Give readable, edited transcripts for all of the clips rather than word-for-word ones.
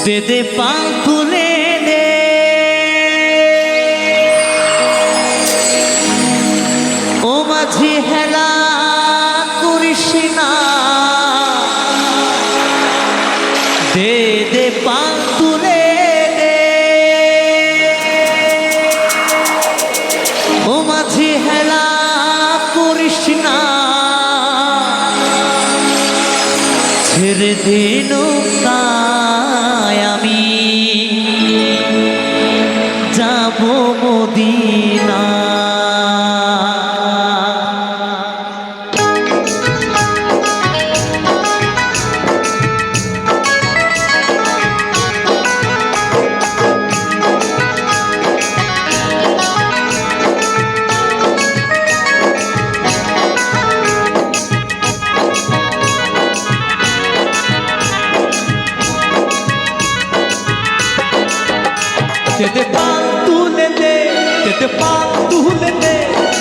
দে দে পাল তুলে দে ও মাঝি হেলা করিস না দে দে পাল তুলে দে ও মাঝি হেলা করিস না ছেড়ে দে নৌকায় আমি যাব মদিনা তেতে পাল তুলে দে তেতে পাল তুলে দে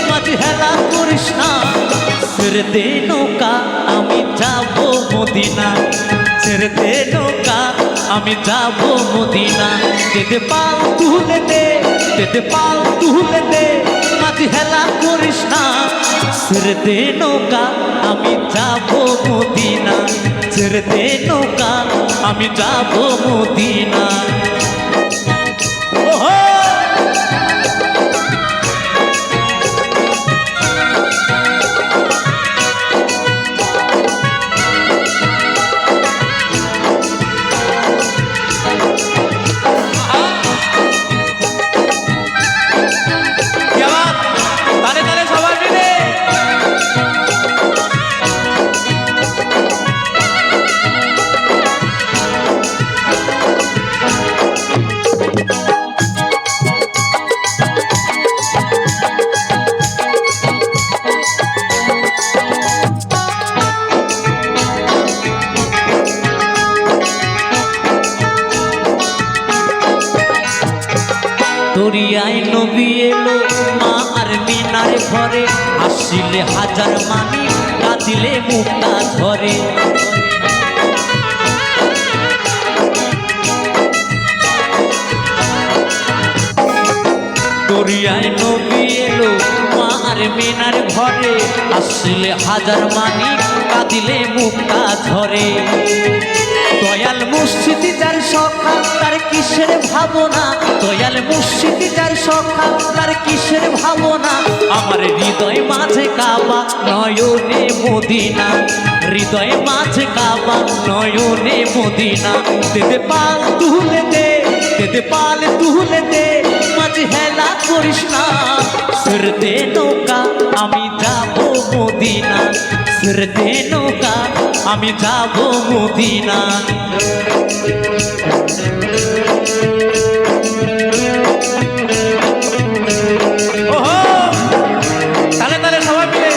মাঝি হেলা করিস না ছেড়ে দে নৌকা আমি যাব মদিনা ছেড়ে দে নৌকা আমি যাব মদিনা তেতে পাল তুলে দে তেতে পাল তুলে দে মাঝি হেলা করিস না ছেড়ে দে নৌকা আমি যাব মদিনা ছেড়ে দে নৌকা আমি যাব মদিনা দরিয়ায় নবী এলো মা আর মিনার ঘরে আসিলে হাজার মানি কাঁদিলে মুক্তা ধরে দরিয়ায় নবী এলো মা আর মিনার ঘরে আসিলে হাজার মানি কাঁদিলে মুক্তা ধরে দয়াল মুর্শিদি যার সখা তার কিসের ভাবনা দয়াল মুর্শিদি যার সখা তার কিসের ভাবনা আমার হৃদয় মাঝে কাবা নয়নে মদিনা হৃদয় মাঝে কাবা নয়নে মদিনা তেতে পাল তুলে দে তেতে পাল তুলে দে মাঝে হেলা করিস না ছেড়ে দে নৌকা আমি যাব মদিনা ছেড়ে দে নৌকা আমি যাব মদিনা তালে তালে সবাই মিলে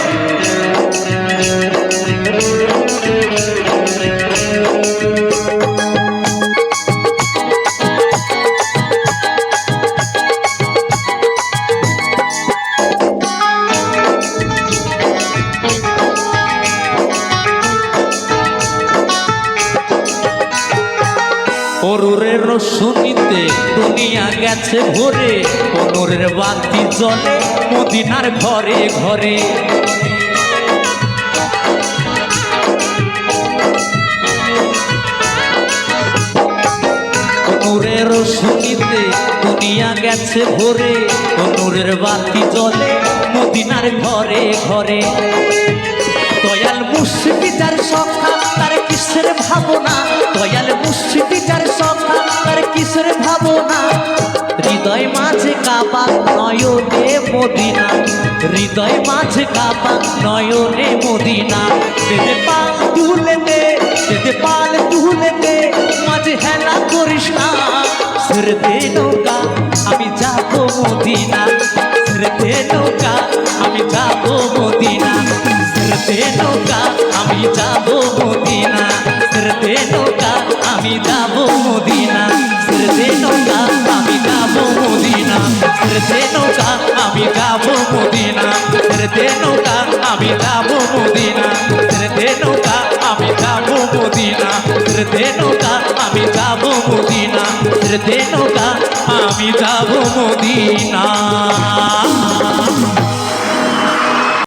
অনুরের রোশনীতে দুনিয়া গেছে ভরে অনুরের বাতি জ্বলে মদিনার ঘরে ঘরে অনুরের রোশনীতে দুনিয়া গেছে ভরে অনুরের বাতি জ্বলে মদিনার ঘরে ঘরে দয়াল মুর্শিদি যার সখা তার কিসের ভাবনা দয়াল মুর্শিদি যার সখা তার কিসের ভাবনা হৃদয় মাঝে কাবা নয়নে মদিনা হৃদয় মাঝে কাবা নয়নে মদিনা তেতে পাল তুলে দে তেতে পাল তুলে দে মাঝে হেলা করিস না ছেড়ে দে নৌকা আমি যাব মদিনা ছেড়ে দে নৌকা আমি যাব মদিনা ছেড়ে দে নৌকা আমি যাব মদিনা ছেড়ে দে নৌকা আমি যাব মদিনা ছেড়ে দে নৌকা আমি যাব মদিনা ছেড়ে দে নৌকা আমি যাব মদিনা ছেড়ে দে নৌকা আমি যাব মদিনা ছেড়ে দে নৌকা আমি যাব মদিনা ছেড়ে দে নৌকা নৌকা আমি যাব মদিনা, ছেড়ে দে নৌকা আমি যাব মদিনা।